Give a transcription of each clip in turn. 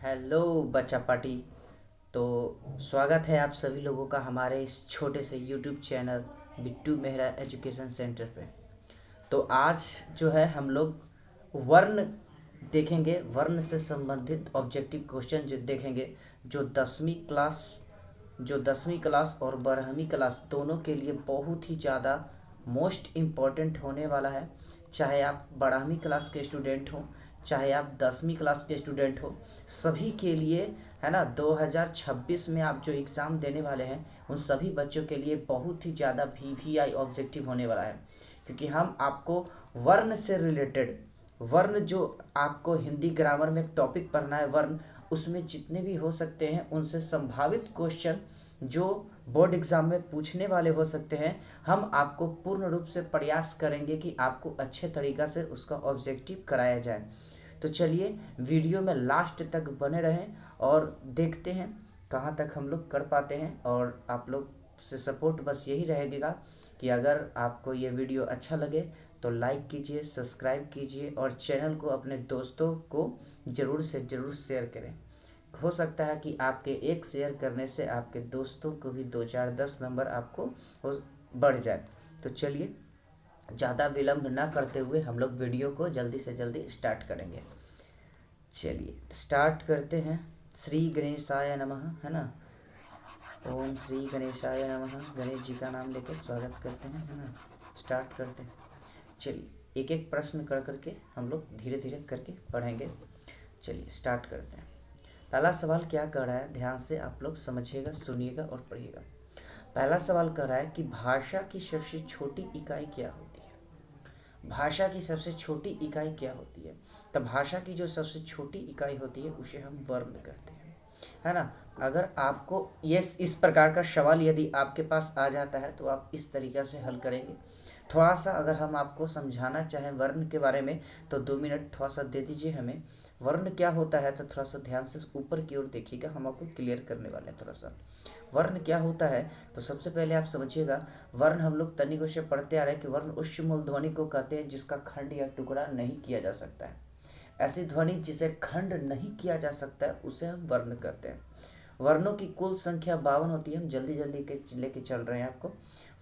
Hello बच्चा party. तो स्वागत है आप सभी लोगों का हमारे इस छोटे से YouTube channel Bittu Mehra education centre पे। तो आज जो है हम लोग वर्ण देखेंगे, वर्ण से संबंधित ऑब्जेक्टिव क्वेश्चन जो देखेंगे, जो 10वीं क्लास और 12वीं क्लास दोनों के लिए बहुत ही ज़्यादा मोस्ट इम्पॉर्टेंट होने वाला है। चाहे आप 12वीं क्लास के स्टूडेंट हो, चाहे आप 10वीं क्लास के स्टूडेंट हो, सभी के लिए है ना। 2026 में आप जो एग्ज़ाम देने वाले हैं उन सभी बच्चों के लिए बहुत ही ज़्यादा वीवीआई ऑब्जेक्टिव होने वाला है, क्योंकि हम आपको वर्ण से रिलेटेड, वर्ण जो आपको हिंदी ग्रामर में एक टॉपिक पढ़ना है वर्ण, उसमें जितने भी हो सकते हैं उनसे संभावित क्वेश्चन जो बोर्ड एग्जाम में पूछने वाले हो सकते हैं, हम आपको पूर्ण रूप से प्रयास करेंगे कि आपको अच्छे तरीक़ा से उसका ऑब्जेक्टिव कराया जाए। तो चलिए वीडियो में लास्ट तक बने रहें और देखते हैं कहाँ तक हम लोग कर पाते हैं। और आप लोग से सपोर्ट बस यही रहेगा कि अगर आपको ये वीडियो अच्छा लगे तो लाइक कीजिए, सब्सक्राइब कीजिए और चैनल को अपने दोस्तों को ज़रूर से ज़रूर शेयर करें। हो सकता है कि आपके एक शेयर करने से आपके दोस्तों को भी 2 4 10 नंबर आपको बढ़ जाए। तो चलिए ज़्यादा विलम्ब ना करते हुए हम लोग वीडियो को जल्दी से जल्दी स्टार्ट करेंगे। चलिए स्टार्ट करते हैं। श्री गणेशाय नमः, है ना। ओम श्री गणेशाय नमः। गणेश जी का नाम लेकर स्वागत करते हैं, है ना। स्टार्ट करते हैं। चलिए एक एक प्रश्न कर करके हम लोग धीरे धीरे करके पढ़ेंगे। चलिए स्टार्ट करते हैं। पहला सवाल क्या कह रहा है, ध्यान से आप लोग समझिएगा, सुनिएगा और पढ़िएगा। पहला सवाल कह रहा है कि भाषा की सबसे छोटी इकाई क्या होती है। भाषा की सबसे छोटी इकाई क्या होती है। तो भाषा की जो सबसे छोटी इकाई होती है उसे हम वर्ण कहते हैं, है ना। अगर आपको ये इस प्रकार का सवाल यदि आपके पास आ जाता है तो आप इस तरीक़ा से हल करेंगे। थोड़ा सा अगर हम आपको समझाना चाहें वर्ण के बारे में तो 2 मिनट थोड़ा सा दे दीजिए हमें। वर्ण क्या होता है तो थोड़ा सा ध्यान से ऊपर की ओर देखिएगा, हम आपको क्लियर करने वाले हैं थोड़ा सा। वर्ण क्या होता है तो सबसे पहले आप समझिएगा, वर्ण हम लोग तनिकों से पढ़ते आ रहे हैं कि वर्ण उच्च मूल ध्वनि को कहते हैं जिसका खंड या टुकड़ा नहीं किया जा सकता है। ऐसी ध्वनि जिसे खंड नहीं किया जा सकता है उसे हम वर्ण कहते हैं। वर्णों की कुल संख्या 52 होती है। हम जल्दी जल्दी के लेके चल रहे हैं आपको।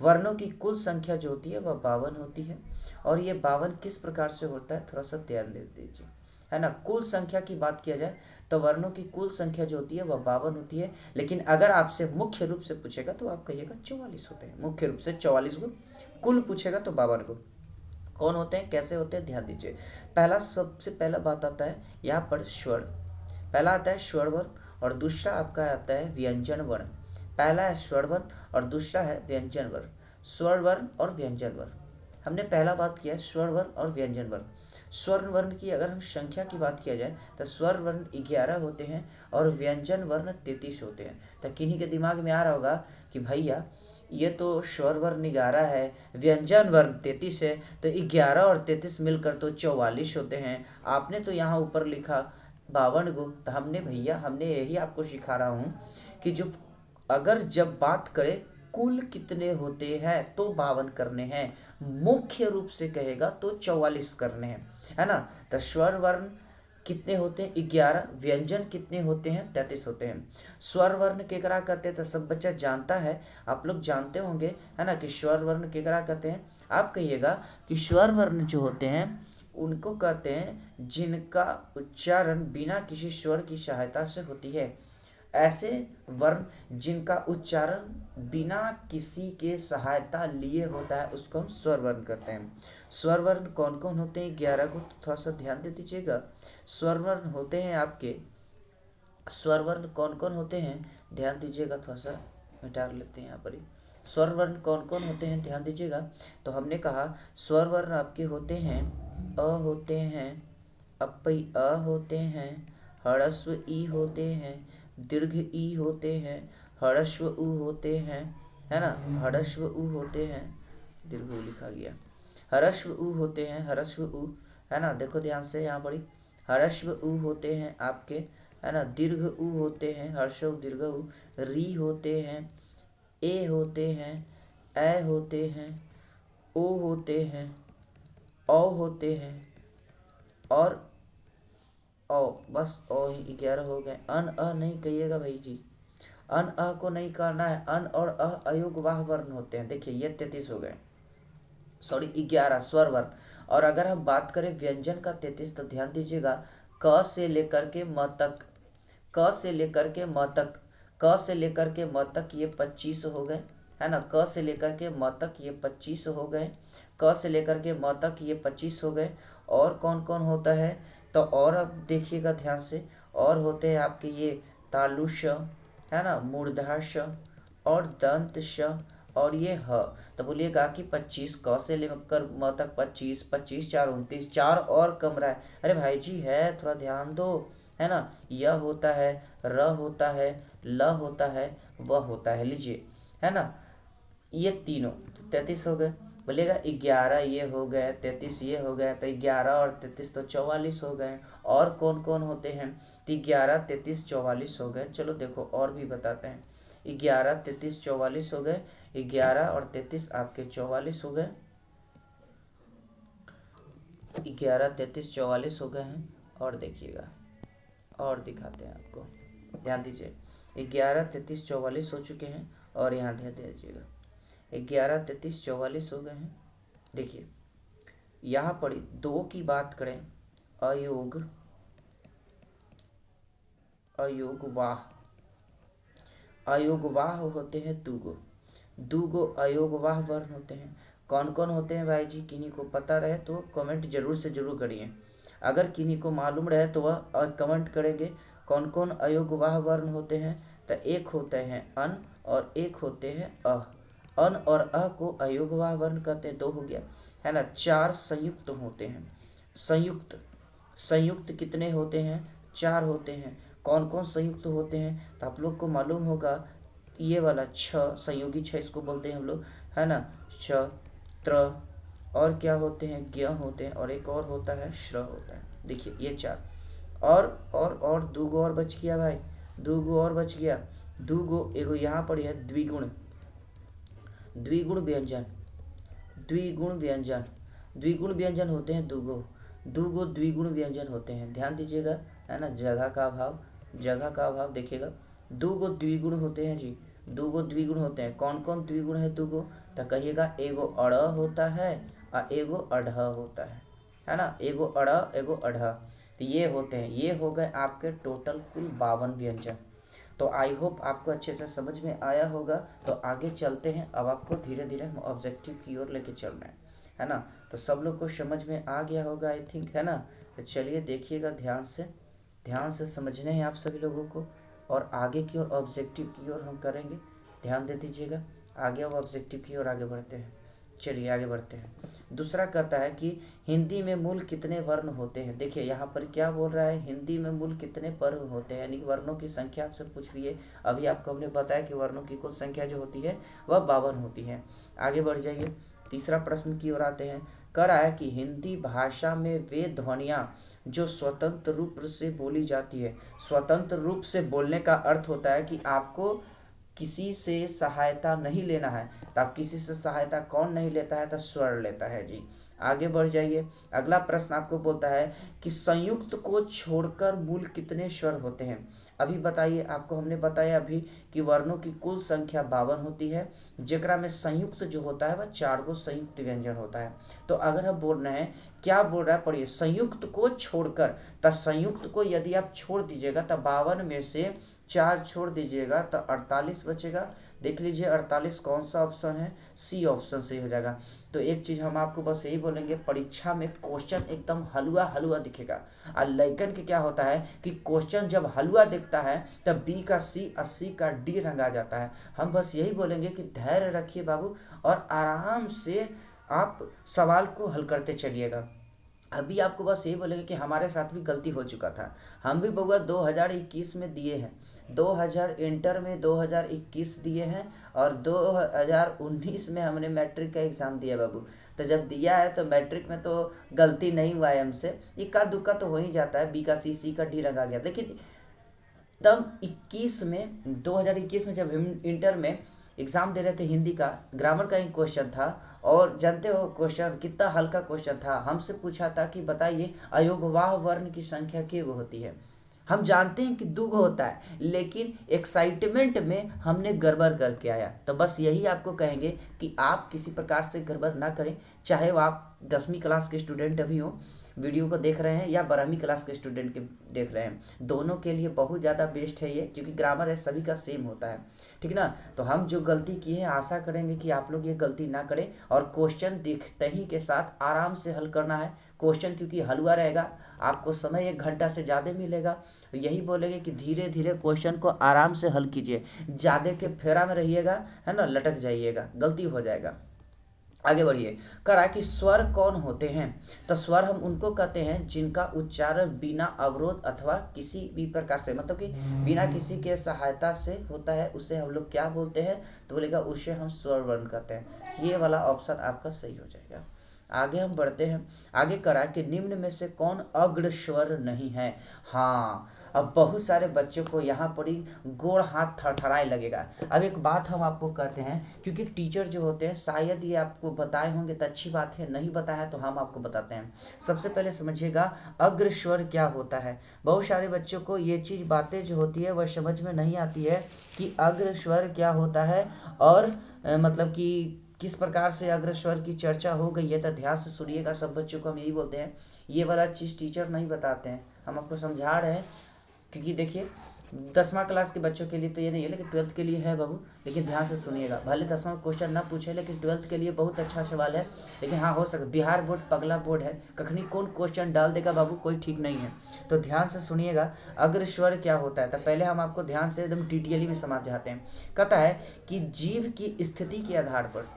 वर्णों की कुल संख्या जो होती है वह 52 होती है। और ये 52 किस प्रकार से होता है थोड़ा सा ध्यान दे दीजिए, है ना। कुल संख्या की बात किया जाए तो वर्णों की कुल संख्या जो होती है वह 52 होती है। लेकिन अगर आपसे मुख्य रूप से पूछेगा तो आप कहिएगा 44 होते हैं। मुख्य रूप से 44 गुण, कुल पूछेगा तो 52 गुण। कौन होते हैं, कैसे होते हैं, ध्यान दीजिए। पहला, सबसे पहला बात आता है यहाँ पर स्वर। पहला आता है स्वर वर्ण और दूसरा आपका आता है व्यंजन वर्ण। पहला है स्वर वर्ण और दूसरा है व्यंजन वर्ण। स्वर वर्ण और व्यंजन वर्ण। हमने पहला बात किया है स्वर वर्ण और व्यंजन वर्ण। स्वर वर्ण की अगर हम संख्या की बात किया जाए तो स्वर वर्ण 11 होते हैं और व्यंजन वर्ण 33 होते हैं। तो किन्हीं के दिमाग में आ रहा होगा कि भैया ये तो स्वर वर्ण 11 है, व्यंजन वर्ण 33 है, तो 11 और 33 मिलकर तो 44 होते हैं। आपने तो यहाँ ऊपर लिखा 52 गुण। तो हमने यही आपको सिखा रहा हूँ कि जो अगर जब बात करें कुल कितने होते हैं तो 52 करने हैं, मुख्य रूप से कहेगा तो 44 करने हैं, है ना। तो स्वर वर्ण कितने होते हैं 11, व्यंजन कितने होते हैं 33 होते हैं। स्वर वर्ण केकरा कहते हैं तो सब बच्चा जानता है, आप लोग जानते होंगे, है ना, कि स्वर वर्ण केकरा कहते हैं। आप कहिएगा कि स्वर वर्ण जो होते हैं उनको कहते हैं जिनका उच्चारण बिना किसी स्वर की सहायता से होती है। ऐसे वर्ण जिनका उच्चारण बिना किसी के सहायता लिए होता है उसको हम स्वर वर्ण कहते हैं। स्वर वर्ण कौन कौन होते हैं 11 को, तो थोड़ा सा ध्यान दे दीजिएगा। स्वर वर्ण होते हैं आपके, स्वर वर्ण कौन कौन होते हैं ध्यान दीजिएगा, थोड़ा सा मिटा लेते हैं यहाँ पर ही। स्वर वर्ण कौन कौन होते हैं ध्यान दीजिएगा। तो हमने कहा स्वर वर्ण आपके होते हैं, अ होते हैं, अपई अ होते हैं, हरस्व ई होते हैं, दीर्घ ई होते हैं, हरस्व उ होते हैं, है ना, हरस्व उ होते हैं, दीर्घ उ लिखा गया, हरस्व उ होते हैं, हरस्व उ, है ना। देखो ध्यान से यहाँ पर हरस्व उ होते हैं आपके, है ना, दीर्घ उ होते हैं, हर्षव दीर्घ उ, री होते हैं, ए होते हैं, ए होते हैं, ओ होते हैं, औ होते हैं और बस ओ ही 11 हो गए। अन अ नहीं कहिएगा भाई जी, अन अ को नहीं करना है। अन और अ अयोगवाह वर्ण होते हैं। देखिए ये 33 हो गए, सॉरी 11 स्वर वर्ण। और अगर हम बात करें व्यंजन का 33, तो ध्यान दीजिएगा, क से लेकर के म तक, क से लेकर के म तक, क से लेकर के म तक ये 25 हो गए, है ना। क से लेकर के म तक ये 25 हो गए, क से लेकर के म तक ये 25 हो गए। और कौन कौन होता है, तो और अब देखिएगा ध्यान से, और होते हैं आपके ये तालुश, है ना, मूर्धा श और दंत श और ये ह। तो बोलिएगा कि 25, क से लेकर म तक 25, 25 4 29, 4 और कम रहा है। अरे भाई जी है, थोड़ा ध्यान दो, है ना। य होता है, र होता है, ल होता है, व होता है, लीजिए, है ना। ये तीनों 33 हो गए। बोलिएगा 11 ये हो गए, 33 ये हो गए, तो 11 और 33 तो 44 हो गए। और कौन कौन होते हैं, तो 11 33 44 हो गए। चलो देखो और भी बताते हैं। 11 33 44 हो गए, 11 और 33 आपके 44 हो गए, 11 33 44 हो गए हैं। और देखिएगा, और दिखाते हैं आपको, ध्यान दीजिए। 11 33 44 हो चुके हैं। और यहाँ ध्यान दीजिएगा, 11 33 44 हो गए हैं। देखिए यहाँ पर दो की बात करें, अयोग, अयोगवाह, अयोगवाह होते हैं दूगो, दूगो अयोगवाह वर्ण होते हैं। कौन कौन होते हैं भाई जी, किन्हीं को पता रहे तो कमेंट जरूर से जरूर करिए। अगर किन्हीं को मालूम रहे तो वह कमेंट करेंगे। कौन कौन अयोगवाह वर्ण होते हैं, तो एक होते हैं अन और एक होते हैं अ। अन और अ को अयोगवाह वर्ण कहते हैं, दो हो गया, है ना। 4 संयुक्त होते हैं, संयुक्त, संयुक्त कितने होते हैं, 4 होते हैं। कौन कौन संयुक्त होते हैं, तो आप लोग को मालूम होगा, ये वाला छ, संयोगी छ इसको बोलते हैं हम लोग, है ना। छ, त्र, और क्या होते हैं, ज्ञ होते हैं, और एक और होता है श्र होता है। देखिए ये 4। और दूगो और बच गया भाई, दूगो और बच गया, दूगो एगो यहाँ पर है द्विगुण, द्विगुण व्यंजन, द्विगुण व्यंजन, द्विगुण व्यंजन होते हैं दूगो, दूगो द्विगुण व्यंजन होते हैं। ध्यान दीजिएगा, है ना। जगह का अभाव, जगह का अभाव, देखिएगा दूगो द्विगुण होते हैं जी, दूगो द्विगुण होते हैं। कौन कौन द्विगुण है दूगो, तो कहिएगा एगो अड़ होता है और एगो अढ़ होता है ना। एगो अड़ एगो अढ़, तो ये होते हैं। ये हो गए आपके टोटल कुल 52 व्यंजन। तो आई होप आपको अच्छे से समझ में आया होगा। तो आगे चलते हैं, अब आपको धीरे धीरे हम ऑब्जेक्टिव की ओर लेके चल रहे हैं, है ना। तो सब लोग को समझ में आ गया होगा आई थिंक, है ना। तो चलिए देखिएगा ध्यान से, ध्यान से समझने हैं आप सभी लोगों को, और आगे की ओर ऑब्जेक्टिव की ओर हम करेंगे। ध्यान दे दीजिएगा, आगे अब ऑब्जेक्टिव की ओर आगे बढ़ते हैं। चलिए आगे बढ़ते हैं। दूसरा कहता है कि हिंदी में मूल कितने वर्ण होते हैं। देखिए यहाँ पर क्या बोल रहा है, हिंदी में मूल कितने वर्ण होते हैं, यानी कि वर्णों की संख्या आपसे पूछ रही है। अभी आपको हमने बताया कि वर्णों की कुल संख्या जो होती है वह 52 होती है। आगे बढ़ जाइए, तीसरा प्रश्न की ओर आते हैं। कह रहा है कि हिंदी भाषा में वे ध्वनियाँ जो स्वतंत्र रूप से बोली जाती है। स्वतंत्र रूप से बोलने का अर्थ होता है कि आपको किसी से सहायता नहीं लेना है। तो आप किसी से सहायता कौन नहीं लेता है, तो स्वर लेता है जी। आगे बढ़ जाइए, अगला प्रश्न आपको बोलता है कि संयुक्त को छोड़कर मूल कितने स्वर होते हैं। अभी बताइए, आपको हमने बताया अभी कि वर्णों की कुल संख्या 52 होती है, जेकरा में संयुक्त जो होता है वह 4 गो संयुक्त व्यंजन होता है। तो अगर हम बोल रहे हैं, क्या बोल रहा है पढ़िए, संयुक्त को छोड़कर, तो संयुक्त को यदि आप छोड़ दीजिएगा तो 52 में से 4 छोड़ दीजिएगा तो 48 बचेगा। देख लीजिए 48 कौन सा ऑप्शन है, सी ऑप्शन सही हो जाएगा। तो एक चीज हम आपको बस यही बोलेंगे, परीक्षा में क्वेश्चन एकदम हलवा हलवा दिखेगा। और लैकन के क्या होता है कि क्वेश्चन जब हलवा दिखता है तब बी का सी और सी का डी रंगा जाता है। हम बस यही बोलेंगे कि धैर्य रखिए बाबू, और आराम से आप सवाल को हल करते चलिएगा। अभी आपको बस यही बोलेंगे कि हमारे साथ भी गलती हो चुका था, हम भी बउआ 2021 में दिए हैं, 2000 इंटर में 2021 दिए हैं, और 2019 में हमने मैट्रिक का एग्ज़ाम दिया बाबू। तो जब दिया है तो मैट्रिक में तो गलती नहीं हुआ है हमसे, इक्का दुक्का तो हो ही जाता है, बी का सी का डी लगा गया। लेकिन तब 21 में 2021 में जब हम इंटर में एग्ज़ाम दे रहे थे हिंदी का, ग्रामर का ही क्वेश्चन था, और जानते हो क्वेश्चन कितना हल्का क्वेश्चन था। हमसे पूछा था कि बताइए अयोगवाह वर्ण की संख्या क्या होती है। हम जानते हैं कि दुग होता है, लेकिन एक्साइटमेंट में हमने गड़बड़ करके आया। तो बस यही आपको कहेंगे कि आप किसी प्रकार से गड़बड़ ना करें, चाहे वो आप 10वीं क्लास के स्टूडेंट अभी हो, वीडियो को देख रहे हैं, या 12वीं क्लास के स्टूडेंट के देख रहे हैं, दोनों के लिए बहुत ज़्यादा बेस्ट है ये, क्योंकि ग्रामर है सभी का सेम होता है, ठीक ना। तो हम जो गलती की है, आशा करेंगे कि आप लोग ये गलती ना करें, और क्वेश्चन दिखते ही के साथ आराम से हल करना है क्वेश्चन, क्योंकि हलवा रहेगा, आपको समय 1 घंटा से ज़्यादा मिलेगा। तो यही बोलेंगे कि धीरे धीरे क्वेश्चन को आराम से हल कीजिए, ज़्यादा के फेरा में रहिएगा, है ना, लटक जाइएगा, गलती हो जाएगा। आगे बढ़िए। कह रहा है कि स्वर कौन होते हैं। तो स्वर हम उनको कहते हैं जिनका उच्चारण बिना अवरोध अथवा किसी भी प्रकार से, मतलब कि बिना किसी के सहायता से होता है, उसे हम लोग क्या बोलते हैं, तो बोलेगा उसे हम स्वर वर्ण कहते हैं। ये वाला ऑप्शन आपका सही हो जाएगा। आगे हम बढ़ते हैं। आगे करा कि निम्न में से कौन अग्र स्वर नहीं है। हाँ, अब बहुत सारे बच्चों को यहाँ पर ही गोड़ हाथ थरथराए लगेगा। अब एक बात हम आपको कहते हैं, क्योंकि टीचर जो होते हैं शायद ये आपको बताए होंगे तो अच्छी बात है, नहीं बताया तो हम आपको बताते हैं। सबसे पहले समझिएगा अग्र स्वर क्या होता है। बहुत सारे बच्चों को ये चीज़ बातें जो होती है वह समझ में नहीं आती है कि अग्र स्वर क्या होता है, और मतलब कि किस प्रकार से अग्र स्वर की चर्चा हो गई है। तो ध्यान से सुनिएगा, सब बच्चों को हम यही बोलते हैं, ये वाला चीज़ टीचर नहीं बताते हैं, हम आपको समझा रहे हैं। क्योंकि देखिए 10वां क्लास के बच्चों के लिए तो ये नहीं है, लेकिन 12th के लिए है बाबू। लेकिन ध्यान से सुनिएगा, भले 10वां क्वेश्चन ना पूछे, लेकिन 12th के लिए बहुत अच्छा सवाल है। लेकिन हाँ, हो सकता बिहार बोर्ड पगला बोर्ड है, कखनी कौन क्वेश्चन डाल देगा बाबू, कोई ठीक नहीं है। तो ध्यान से सुनिएगा अग्र स्वर क्या होता है। तो पहले हम आपको ध्यान से एकदम डिटेयली में समझाते हैं। कहता है कि जीव की स्थिति के आधार पर,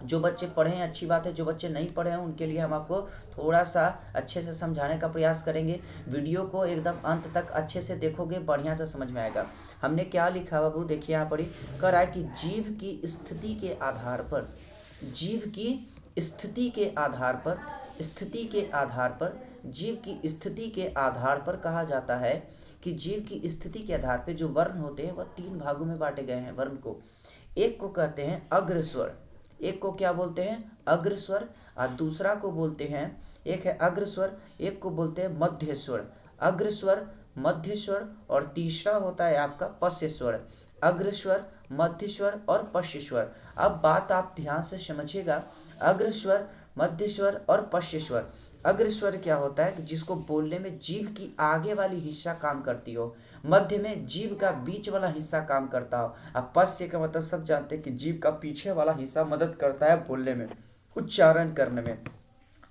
जो बच्चे पढ़े हैं अच्छी बात है, जो बच्चे नहीं पढ़े हैं उनके लिए हम आपको थोड़ा सा अच्छे से समझाने का प्रयास करेंगे। वीडियो को एकदम अंत तक अच्छे से देखोगे, बढ़िया से समझ में आएगा। हमने क्या लिखा बाबू, देखिए यहाँ पर कह रहा है कि जीव की स्थिति के आधार पर, जीव की स्थिति के आधार पर, स्थिति के आधार पर, जीव की स्थिति के आधार पर कहा जाता है कि जीव की स्थिति के आधार पर जो वर्ण होते हैं वह 3 भागों में बांटे गए हैं वर्ण को। एक को कहते हैं अग्रस्वर, एक को क्या बोलते हैं अग्रस्वर, और दूसरा को बोलते हैं, एक है अग्रस्वर, एक को बोलते हैं मध्य स्वर। अग्रस्वर, मध्य स्वर, और तीसरा होता है आपका पश्य स्वर। अग्रस्वर, मध्य स्वर और पश्य स्वर। अब बात आप ध्यान से समझिएगा, अग्रस्वर, मध्य स्वर और पश्य स्वर। अग्रस्वर क्या होता है कि जिसको बोलने में जीभ की आगे वाली हिस्सा काम करती हो, मध्य में जीभ का बीच वाला हिस्सा काम करता हो, अब पश्य का मतलब सब जानते हैं कि जीभ का पीछे वाला हिस्सा मदद करता है बोलने में, उच्चारण करने में।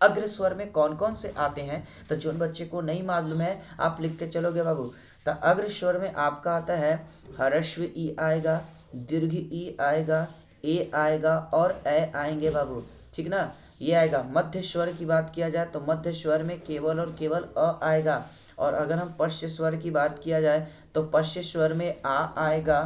अग्र स्वर में कौन कौन से आते हैं, तो जो बच्चे को नहीं मालूम है आप लिखते चलोगे बाबू। तो अग्र स्वर में आपका आता है ह्रस्व ई आएगा, दीर्घ ई आएगा, ए आएगा और ए आएंगे बाबू, ठीक ना, ये आएगा। मध्य स्वर की बात किया जाए तो मध्य स्वर में केवल और केवल अ आएगा। और अगर हम पश्य स्वर की बात किया जाए तो पश्य स्वर में आ आएगा,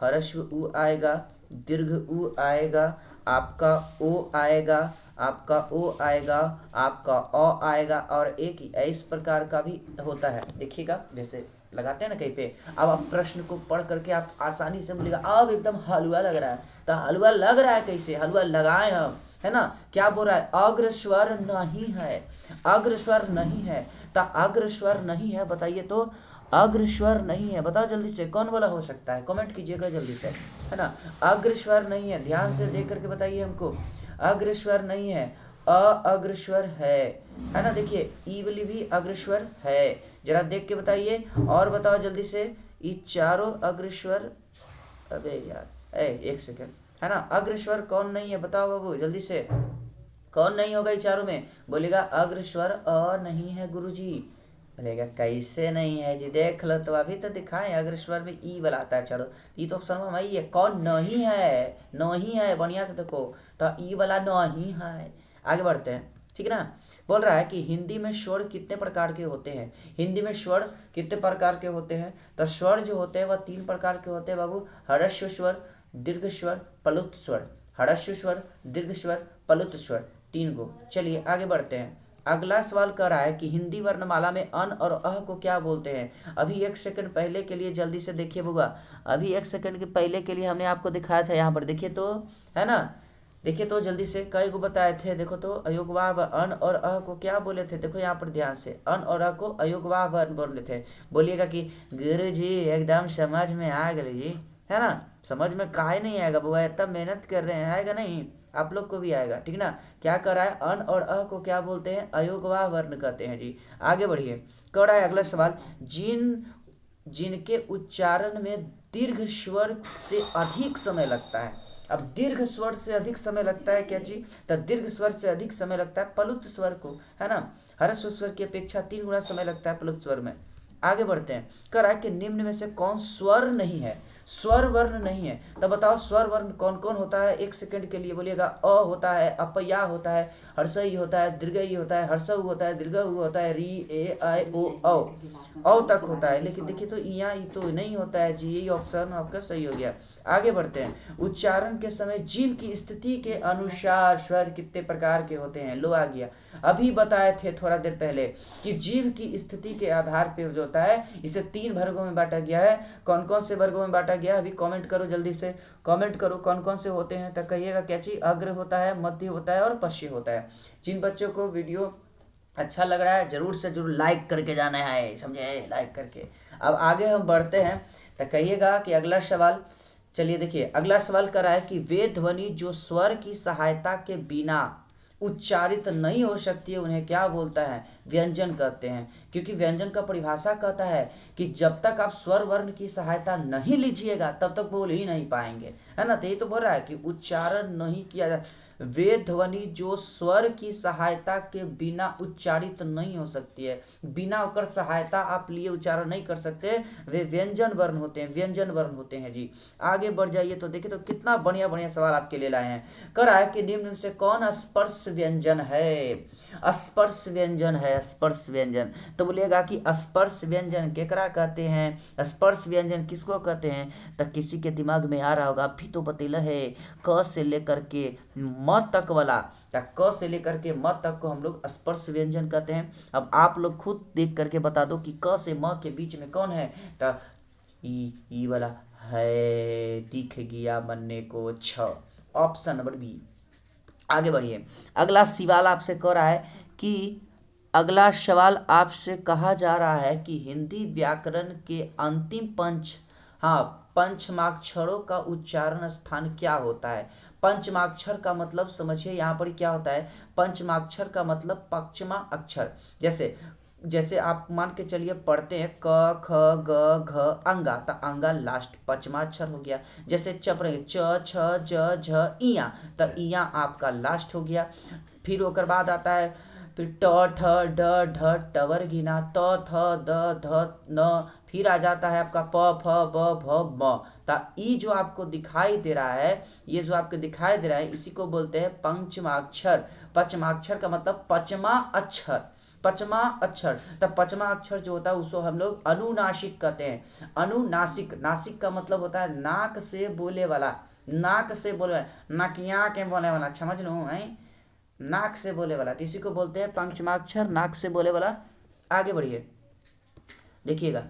ह्रस्व उ आएगा, दीर्घ उ आएगा, आपका ओ आएगा, आपका ओ आएगा, आपका अ आएगा, और एक इस प्रकार का भी होता है। देखिएगा जैसे लगाते हैं ना कहीं पे, अब आप प्रश्न को पढ़ करके आप आसानी से बोलेगा अब एकदम हलवा लग रहा है। तो हलवा लग रहा है कैसे, हलवा लगाए हम, है ना। क्या बोल रहा है, अग्र स्वर नहीं है, अग्र स्वर नहीं है। तो अग्र स्वर नहीं है, बताइए तो अग्र स्वर नहीं है, बताओ जल्दी से कौन वाला हो सकता है, कमेंट कीजिएगा जल्दी से, है ना। अग्र स्वर नहीं है, ध्यान से देख करके बताइए हमको, अग्र स्वर नहीं है, अग्र स्वर है ना। देखिए ई वाली भी अग्र स्वर है, जरा देख के बताइए और बताओ जल्दी से, ये चारों अग्र स्वर, अबे यार एक सेकेंड, है ना। अग्र स्वर कौन नहीं है बताओ बाबू जल्दी से, कौन नहीं होगा ये चारों में, बोलेगा अग्र स्वर अ नहीं है गुरुजी। बोलेगा कैसे नहीं है जी, देख लो तो अभी तो दिखाएं, अग्र स्वर में ई वाला आता है, चलो ये तो ऑप्शन में ये कौन नहीं है, नहीं है, बढ़िया से देखो, तो ई वाला नहीं है। आगे बढ़ते हैं, ठीक है ना। बोल रहा है कि हिंदी में स्वर कितने प्रकार के होते हैं, हिंदी में स्वर कितने प्रकार के होते हैं। तो स्वर जो होते हैं वह 3 प्रकार के होते हैं बाबू, ह्रस्व स्वर, दीर्घ स्वर, प्लुत स्वर। ह्रस्व स्वर, दीर्घ स्वर, प्लुत स्वर, 3 गो। चलिए आगे बढ़ते हैं। अगला सवाल कर रहा है कि हिंदी वर्णमाला में अन और अह को क्या बोलते हैं। अभी 1 सेकंड पहले के लिए जल्दी से देखिए बुआ, अभी 1 सेकंड के पहले के लिए हमने आपको दिखाया था, यहाँ पर देखिए तो, है ना, देखिए तो जल्दी से कई को बताए थे। देखो तो अयोगवाह अन और अह को क्या बोले थे, देखो यहाँ पर ध्यान से, अन और अह को अयोगवाह बोले थे। बोलिएगा कि गुरु जी एकदम समझ में आ गए जी, है ना। समझ में काहे नहीं आएगा बुआ, इतना मेहनत कर रहे हैं, आएगा नहीं, आप लोग को भी आएगा, ठीक ना। क्या कर रहा है, अन और अ को क्या बोलते हैं, अयोगवाह वर्ण कहते हैं जी। आगे बढ़िए, कर रहा है अगला सवाल, जिनके उच्चारण में दीर्घ स्वर से अधिक समय लगता है। अब दीर्घ स्वर से अधिक समय लगता है क्या जी, तो दीर्घ स्वर से अधिक समय लगता है प्लुत स्वर को, है ना। ह्रस्व स्वर की अपेक्षा 3 गुना समय लगता है प्लुत स्वर में। आगे बढ़ते हैं, कह रहा है कि निम्न में से कौन स्वर नहीं है, स्वर वर्ण नहीं है। तब बताओ स्वर वर्ण कौन कौन होता है, 1 सेकंड के लिए बोलिएगा। अ होता है, अपया होता है, हर्षई होता है, दीर्घई होता है, हर्षऊ होता है, दीर्घ होता है, री ए आई ओ औ तक होता है। लेकिन देखिए तो यहाँ ई तो नहीं होता है जी, यही ऑप्शन आपका सही हो गया। आगे बढ़ते हैं, उच्चारण के समय जीभ की स्थिति के अनुसार स्वर कितने प्रकार के होते हैं, लो आ गया। अभी बताए थे थोड़ा देर पहले कि जीभ की स्थिति के आधार पर जो होता है इसे 3 वर्गों में बांटा गया है। कौन कौन से वर्गों में बांटा गया, अभी कमेंट करो जल्दी से, कमेंट करो कौन कौन से होते हैं, तो कहिएगा क्या चीज, अग्र होता है, मध्य होता है और पश्चिम होता है। जिन बच्चों को वीडियो अच्छा लग रहा है जरूर से जरूर लाइक करके जाना है, समझे, लाइक करके। अब आगे हम बढ़ते हैं, तो कहिएगा कि अगला सवाल, चलिए देखिए अगला सवाल कर रहा है कि वे ध्वनि जो स्वर की सहायता के बिना उच्चारित नहीं हो सकती है उन्हें क्या बोलता है, व्यंजन कहते हैं। क्योंकि व्यंजन का परिभाषा कहता है कि जब तक आप स्वर वर्ण की सहायता नहीं लीजिएगा तब तक बोल ही नहीं पाएंगे, है ना। तो ये तो बोल रहा है कि उच्चारण नहीं किया जा, वे ध्वनि जो स्वर की सहायता के बिना उच्चारित नहीं हो सकती है, बिना होकर सहायता आप लिए उच्चारण नहीं कर सकते, वे व्यंजन वर्ण होते हैं, व्यंजन वर्ण होते हैं जी। आगे बढ़ जाइए तो देखिए तो कितना बढ़िया बढ़िया सवाल आपके लिए लाए हैं। कह रहा है कि निम्न से कौन स्पर्श व्यंजन है, स्पर्श व्यंजन है, स्पर्श व्यंजन। तो बोलिएगा कि स्पर्श व्यंजन केकरा कहते हैं, स्पर्श व्यंजन किसको कहते हैं, तो किसी के दिमाग में आ रहा होगा, अभी तो बतेला है, क से लेकर के म तक वाला, क से लेकर के म तक को हम लोग स्पर्श व्यंजन कहते हैं। अब आप लोग खुद देख करके बता दो कि क से म के बीच में कौन है, तो ई वाला है, दिख गया बनने को छ, ऑप्शन नंबर बी। आगे बढ़िए, अगला सवाल आपसे कह रहा है कि अगला सवाल आपसे कहा जा रहा है कि हिंदी व्याकरण के अंतिम पंचमाक्षरों का उच्चारण स्थान क्या होता है। पंचमाक्षर का मतलब समझिए यहाँ पर क्या होता है, पंचमाक्षर का मतलब पक्षमा अक्षर। जैसे आप मान के चलिए पढ़ते हैं क ख ग घ अंगा, तो अंगा लास्ट पचमाक्षर हो गया। जैसे च पढ़ेंगे च छ ज झ इया, तो इया आपका लास्ट हो गया। फिर ओकर बाद आता है फिर ट ठ ड ढ टवर गिना, त थ द ध न, फिर आ जाता है आपका प फ ब भ म। ता ई जो आपको दिखाई दे रहा है, ये जो आपको दिखाई दे रहा है इसी को बोलते हैं पंचमाक्षर। पंचमाक्षर का मतलब पचमा अक्षर, पचमा अक्षर। तब पचमा अक्षर जो होता है उसको हम लोग अनुनासिक कहते हैं। अनुनासिक, नासिक का मतलब होता है नाक से बोले वाला, नाक से बोले वाला, नाकिया के बोले वाला, समझ लो है, नाक से बोले वाला, तो इसी को बोलते हैं पंचमाक्षर, नाक से बोले वाला। आगे बढ़िए देखिएगा,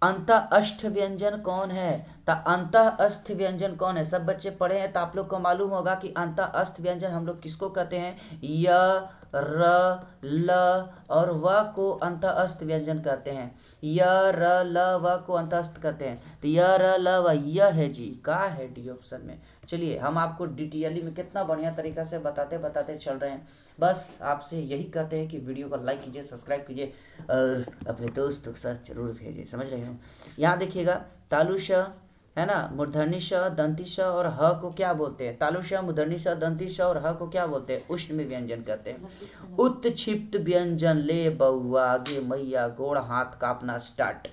अंतः अष्ट व्यंजन कौन है, तो अंतः अष्ट व्यंजन कौन है, सब बच्चे पढ़े हैं तो आप लोग को मालूम होगा कि अंतः अष्ट व्यंजन हम लोग किसको कहते हैं, य र ल और व को अंतः अष्ट व्यंजन कहते हैं। य र ल व को अंतः अष्ट कहते हैं, तो य र ल व य है जी, का है डी ऑप्शन में। चलिए हम आपको डिटेयली में कितना बढ़िया तरीका से बताते बताते चल रहे हैं। बस आपसे यही कहते हैं कि वीडियो को लाइक कीजिए, सब्सक्राइब कीजिए और अपने दोस्तों के साथ जरूर भेजिए, समझ रहे हो। यहाँ देखिएगा तालुश है ना, मूर्धन्य श, दंती श और ह को क्या बोलते हैं, तालुश मूर्धन्य श दंती श और ह को क्या बोलते हैं, उष्ण व्यंजन कहते हैं। उत्क्षिप्त व्यंजन, ले बउआ आगे मैया गोड़ हाथ कांपना स्टार्ट।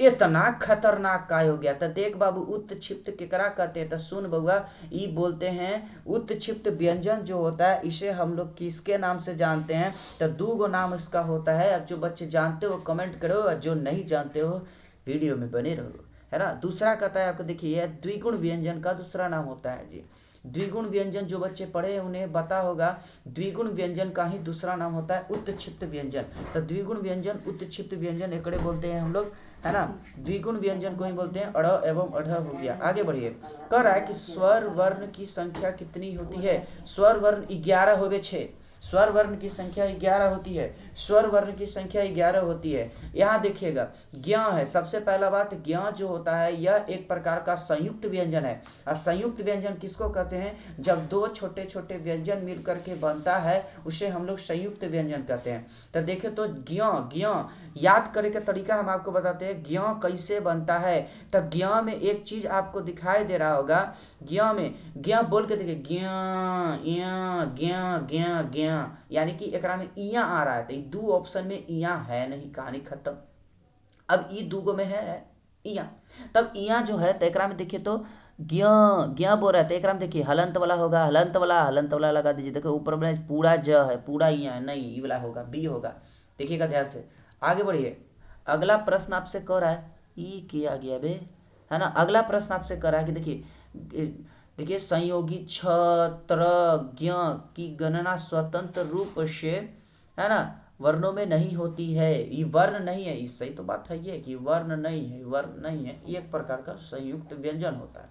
इतना खतरनाक काय हो गया, तो देख बाबू उत्क्षिप्त केकरा कहते हैं, तो सुन बउआ, ई बोलते हैं उत्क्षिप्त व्यंजन जो होता है इसे हम लोग किसके नाम से जानते हैं, तो 2 गो नाम इसका होता है। अब जो बच्चे जानते हो कमेंट करो, और जो नहीं जानते हो वीडियो में बने रहो, है ना। दूसरा कहता है आपको, देखिए द्विगुण व्यंजन का दूसरा नाम होता है जी, द्विगुण व्यंजन जो बच्चे पढ़े उन्हें पता होगा, द्विगुण व्यंजन का ही दूसरा नाम होता है उत्क्षिप्त व्यंजन। तो द्विगुण व्यंजन, उत्क्षिप्त व्यंजन एकड़े बोलते हैं हम लोग, है ना। द्विगुण व्यंजन को ही बोलते हैं अड़ एवं अढ़ हो गया। आगे बढ़िए, कह रहा है कि स्वर वर्ण की संख्या कितनी होती है। स्वर वर्ण 11 होवे 6, स्वर वर्ण की संख्या 11 होती है, स्वर वर्ण की संख्या 11 होती है। यहाँ देखिएगा ज्ञ है, सबसे पहला बात ज्ञ जो होता है यह एक प्रकार का संयुक्त व्यंजन है। और संयुक्त व्यंजन किसको कहते हैं, जब दो छोटे छोटे व्यंजन मिल करके बनता है उसे हम लोग संयुक्त व्यंजन कहते हैं। तो देखे तो ज्ञ, ज्ञ याद करे का तरीका हम आपको बताते हैं ज्ञ कैसे बनता है। तो ज्ञ में एक चीज आपको दिखाई दे रहा होगा, ज्ञ में ज्ञ बोल के देखिए ज्ञ ज्ञ ज्ञ ज्ञ, यानी कि एकरा में इया आ रहा है। तो दो ऑप्शन में इया है नहीं, कहानी खत्म। अब ई दूगो में है इया, तब इया जो है तो एकरा में देखिए तो ज्ञ ज्ञ बोल रहा है, तो एकरा में देखिए हलंत वाला होगा, हलंत वाला लगा दीजिए। देखो ऊपर में पूरा ज है, पूरा इया है, नहीं ई वाला होगा, बी होगा। देखिएगा ध्यान से, आगे बढ़िए। अगला प्रश्न आपसे कह रहा है, ई किया गया बे, है ना। अगला प्रश्न आपसे कह रहा है कि देखिए संयोगी क्षत्रज्ञ की गणना स्वतंत्र रूप से, है ना, वर्णों में नहीं होती है। ये वर्ण नहीं है, इस सही तो बात है ये कि वर्ण नहीं है, वर्ण नहीं है, ये एक प्रकार का संयुक्त व्यंजन होता है।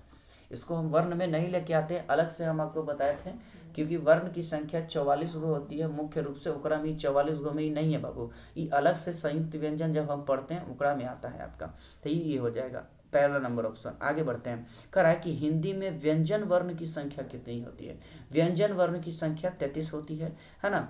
इसको हम वर्ण में नहीं लेके आते, अलग से हम आपको बताए थे, क्योंकि वर्ण की संख्या 44 गो होती है मुख्य रूप से, ओकरा में 44 गो में ही नहीं है बाबू। ये अलग से संयुक्त व्यंजन जब हम पढ़ते हैं ओकरा में आता है आपका। तो ये हो जाएगा पहला नंबर ऑप्शन। आगे बढ़ते हैं, कह रहा है कि हिंदी में व्यंजन वर्ण की संख्या कितनी होती है। व्यंजन वर्ण की संख्या 33 होती है ना।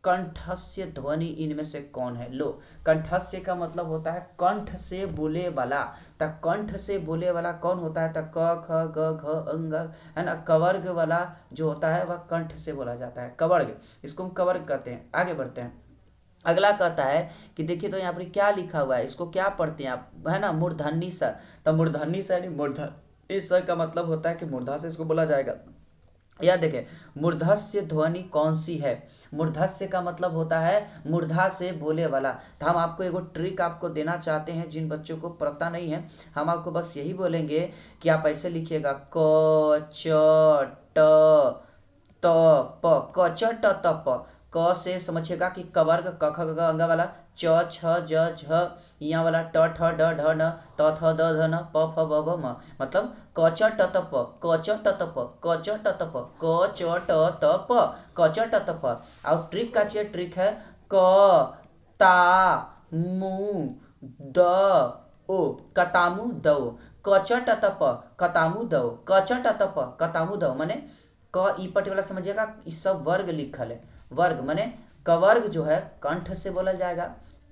कंठस्य ध्वनि इनमें से कौन है। लो, कंठस्य का मतलब होता है कंठ से बोले वाला। तो कंठ से बोले वाला कौन होता है, तो क ख ग घ अंग, है ना। कवर्ग वाला जो होता है वह कंठ से बोला जाता है, कवर्ग, इसको हम कवर्ग कहते हैं। आगे बढ़ते हैं, अगला कहता है कि देखिए तो यहाँ पर क्या लिखा हुआ है, इसको क्या पढ़ते हैं आप, है ना, मूर्धन्य स। तो मूर्धन्य स यानी मूर्धन्य स का मतलब होता है कि मूर्धा से इसको बोला जाएगा। या देखें, मूर्धस्य ध्वनि कौन सी है। मूर्धस्य का मतलब होता है मूर्धा से बोले वाला। तो हम आपको एगो ट्रिक आपको देना चाहते हैं, जिन बच्चों को पता नहीं है, हम आपको बस यही बोलेंगे कि आप ऐसे लिखिएगा क च ट त प, क च ट त प। क से समझिएगा कि कवर्ग क ख ग अंगा वाला, च छ ज झ यहाँ वाला, ट ठ ड ढ न, त थ द ध न, प फ ब भ म, मतलब क च ट त प, क च ट त प, क च ट त प, क च ट त प, क च ट त प। और ट्रिक का चाहिए, ट्रिक है क ता मु द ओ, कतामु दो, क च ट त प, कतामु दो, क च ट त प, कतामु दो। माने क ई पट वाला समझिएगा, ये सब वर्ग लिखल है। वर्ग माने कवर्ग जो है कंठ से बोला जाएगा,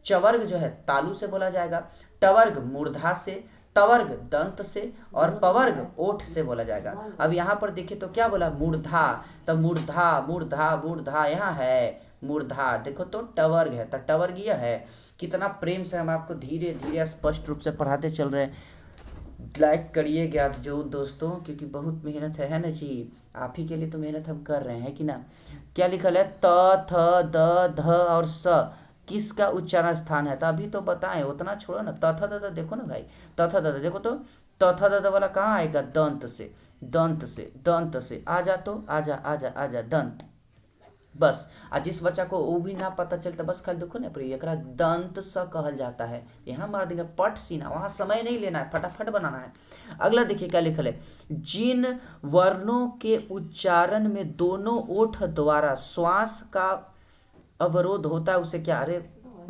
चवर्ग जो है तालु से बोला जाएगा, टवर्ग मूर्धा से, तवर्ग दंत से, और पवर्ग ओठ से बोला जाएगा। अब यहाँ पर देखिए तो क्या बोला, मूर्धा। तो मूर्धा मूर्धा मूर्धा यहाँ है मूर्धा, देखो तो टवर्ग है, तो टवर्ग यह है। कितना प्रेम से हम आपको धीरे धीरे स्पष्ट रूप से पढ़ाते चल रहे हैं। लाइक करिएगा जो दोस्तों, क्योंकि बहुत मेहनत है ना जी, आप ही के लिए तो मेहनत हम कर रहे हैं कि ना। क्या लिखल है, त थ द ध और स किसका उच्चारण स्थान है। तो अभी तो बताएं, उतना छोड़ो ना। त थ द द देखो ना भाई, त थ द द देखो तो, त थ द द वाला कहाँ आएगा, दंत से, दंत से, दंत से। आ जा तो, आजा आजा आजा, दंत। बस आ जिस बच्चा को वो भी ना पता चलता, बस खाली देखो ना, एकरा दंत स कहल जाता है। यहाँ मार देंगे पट सीना, वहां समय नहीं लेना है, फटाफट बनाना है। अगला देखिए क्या लिखल है, जिन वर्णों के उच्चारण में दोनों ओठ द्वारा श्वास का अवरोध होता है उसे क्या। अरे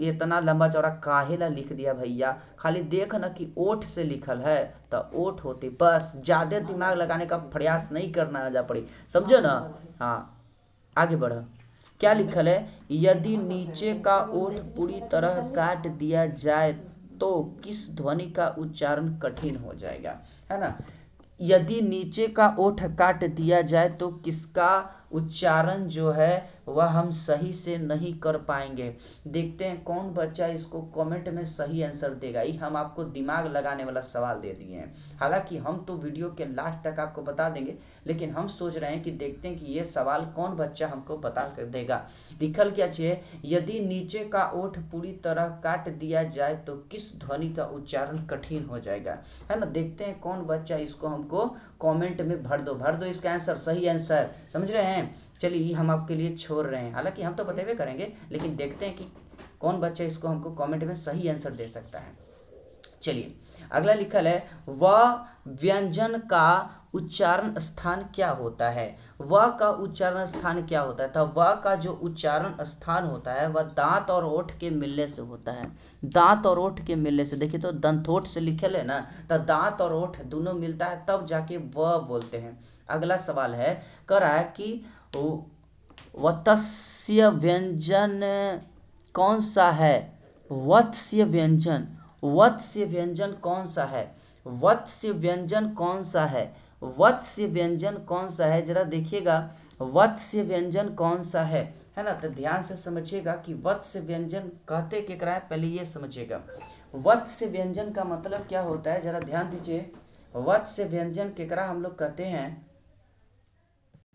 ये इतना लंबा चौड़ा काहेला लिख दिया भैया, खाली देख ना कि ओठ से लिखल है तो ओठ होते, बस ज्यादा दिमाग लगाने का प्रयास नहीं करना जा पड़ी, समझो ना। हाँ आगे बढ़, क्या लिखल है, यदि नीचे का ओठ पूरी तरह काट दिया जाए तो किस ध्वनि का उच्चारण कठिन हो जाएगा, है ना। यदि नीचे का ओठ काट दिया जाए तो किसका उच्चारण जो है वह हम सही से नहीं कर पाएंगे। देखते हैं कौन बच्चा इसको कमेंट में सही आंसर देगा। ये हम आपको दिमाग लगाने वाला सवाल दे दिए हैं। हालांकि हम तो वीडियो के लास्ट तक आपको बता देंगे, लेकिन हम सोच रहे हैं कि देखते हैं कि ये सवाल कौन बच्चा हमको बता कर देगा। लिखल क्या चाहिए, यदि नीचे का ओठ पूरी तरह काट दिया जाए तो किस ध्वनि का उच्चारण कठिन हो जाएगा, है ना। देखते हैं कौन बच्चा इसको हमको कमेंट में भर दो इसका आंसर, सही आंसर, समझ रहे हैं। चलिए ये हम आपके लिए छोड़ रहे हैं, हालांकि हम तो बतेबे करेंगे, लेकिन देखते हैं कि कौन बच्चा इसको हमको कमेंट में सही आंसर दे सकता है। चलिए अगला लिखल है, वह व्यंजन का उच्चारण स्थान क्या होता है। वह का उच्चारण स्थान क्या होता है, तो वह का जो उच्चारण स्थान होता है वह दांत और ओठ के मिलने से होता है। दांत और ओठ के मिलने से, देखिए तो दंतोठ से लिखल है ना, तो दांत और ओठ दोनों मिलता है तब जाके वह बोलते हैं। अगला सवाल है, कह रहा है कि वत्स्य व्यंजन कौन सा है। वत्स्य व्यंजन, वत्स्य व्यंजन कौन सा है, वत्स्य व्यंजन कौन सा है, वत्स्य व्यंजन कौन सा है, जरा देखिएगा वत्स्य व्यंजन कौन सा है ना। तो ध्यान से समझिएगा कि वत्स्य व्यंजन कहते केकरा है, पहले ये समझिएगा। वत्स्य व्यंजन का मतलब क्या होता है, जरा ध्यान दीजिए। वत्स्य व्यंजन केकरा हम लोग कहते हैं,